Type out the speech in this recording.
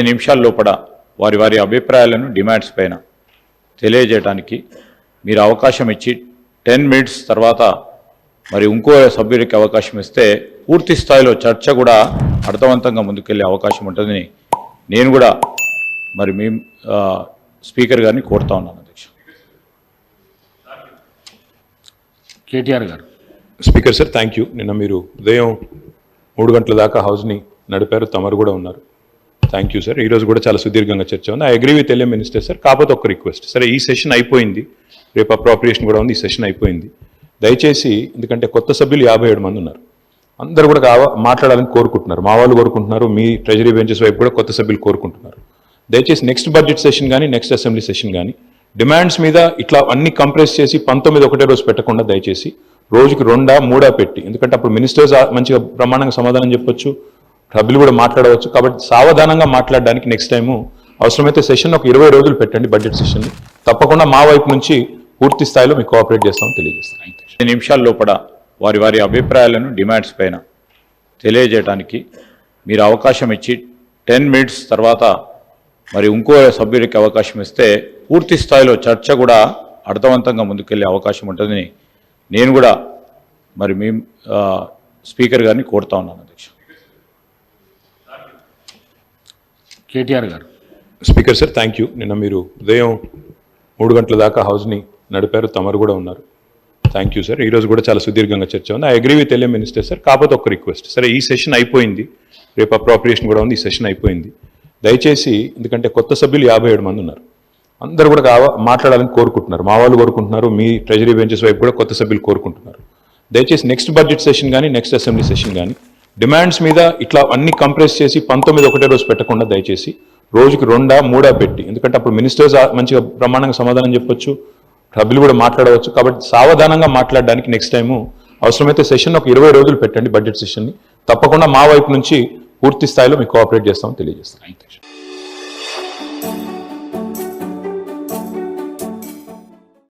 నిమిషాల లోపల వారి వారి అభిప్రాయాలను డిమాండ్స్ పైన తెలియజేయడానికి మీరు అవకాశం ఇచ్చి 10 మినిట్స్ తర్వాత మరి ఇంకో సభ్యుడికి అవకాశం ఇస్తే పూర్తి స్థాయిలో చర్చ కూడా అర్థవంతంగా ముందుకెళ్లే అవకాశం ఉంటుందని నేను కూడా మరి మీ స్పీకర్ గారిని కోరుతా ఉన్నాను. అధ్యక్ష కేటీఆర్ గారు. Speaker sir, thank you. నిన్న మీరు ఉదయం 3 గంటల దాకా హౌస్ని నడిపారు, తమరు కూడా ఉన్నారు. Thank you sir. ఈరోజు కూడా చాలా సుదీర్ఘంగా చర్చ ఉంది. I agree with LA minister sir. కాకపోతే ఒక రిక్వెస్ట్, సరే ఈ సెషన్ అయిపోయింది, రేపు అప్రోప్రియేషన్ కూడా ఉంది, ఈ సెషన్ అయిపోయింది. దయచేసి, ఎందుకంటే కొత్త సభ్యులు 57 మంది ఉన్నారు, అందరూ కూడా మాట్లాడాలని కోరుకుంటున్నారు, మా వాళ్ళు కోరుకుంటున్నారు, మీ ట్రెజరీ బెంచెస్ వైపు కూడా కొత్త సభ్యులు కోరుకుంటున్నారు. దయచేసి నెక్స్ట్ బడ్జెట్ సెషన్ కానీ నెక్స్ట్ అసెంబ్లీ సెషన్ కానీ డిమాండ్స్ మీద ఇట్లా అన్ని కంప్రెస్ చేసి 19 ఒకటే రోజు పెట్టకుండా దయచేసి రోజుకి 2-3 పెట్టి, ఎందుకంటే అప్పుడు మినిస్టర్స్ మంచిగా బ్రహ్మాండంగా సమాధానం చెప్పొచ్చు, సభ్యులు కూడా మాట్లాడవచ్చు. కాబట్టి సావధానంగా మాట్లాడడానికి నెక్స్ట్ టైము అవసరమైతే సెషన్ ఒక 20 రోజులు పెట్టండి బడ్జెట్ సెషన్ని. తప్పకుండా మా వైపు నుంచి పూర్తి స్థాయిలో మీకు కోఆపరేట్ చేస్తామని తెలియజేస్తాను. 10 నిమిషాల లోపల వారి వారి అభిప్రాయాలను డిమాండ్స్ పైన తెలియజేయడానికి మీరు అవకాశం ఇచ్చి 10 మినిట్స్ తర్వాత మరి ఇంకో సభ్యుడికి అవకాశం ఇస్తే పూర్తి స్థాయిలో చర్చ కూడా అర్థవంతంగా ముందుకెళ్లే అవకాశం ఉంటుందని నేను కూడా మరి మీ స్పీకర్ గారిని కోరుతా ఉన్నాను. అధ్యక్ష కేటీఆర్ గారు. Speaker sir, thank you. నిన్న మీరు ఉదయం 3 గంటల దాకా హౌస్ని నడిపారు, తమరు కూడా ఉన్నారు. Thank you sir. ఈరోజు కూడా చాలా సుదీర్ఘంగా చర్చ ఉంది. I agree with LA minister sir. కాకపోతే ఒక రిక్వెస్ట్, సరే ఈ సెషన్ అయిపోయింది, రేపు అప్రోప్రియేషన్ కూడా ఉంది, ఈ సెషన్ అయిపోయింది. దయచేసి, ఎందుకంటే కొత్త సభ్యులు 57 మంది ఉన్నారు, అందరూ కూడా మాట్లాడాలని కోరుకుంటున్నారు, మా వాళ్ళు కోరుకుంటున్నారు, మీ ట్రెజరీ బెంచెస్ వైపు కూడా కొత్త సభ్యులు కోరుకుంటున్నారు. దయచేసి నెక్స్ట్ బడ్జెట్ సెషన్ కానీ నెక్స్ట్ అసెంబ్లీ సెషన్ కానీ డిమాండ్స్ మీద ఇట్లా అన్ని కంప్రెస్ చేసి 19 ఒకటే రోజు పెట్టకుండా దయచేసి రోజుకి 2-3 పెట్టి, ఎందుకంటే అప్పుడు మినిస్టర్స్ మంచిగా బ్రహ్మాండంగా సమాధానం చెప్పొచ్చు, సభ్యులు కూడా మాట్లాడవచ్చు. కాబట్టి సావధానంగా మాట్లాడడానికి నెక్స్ట్ టైము అవసరమైతే సెషన్ ఒక 20 రోజులు పెట్టండి బడ్జెట్ సెషన్ని. తప్పకుండా మా వైపు నుంచి పూర్తి స్థాయిలో మీకు కోఆపరేట్ చేస్తామని తెలియజేస్తాను.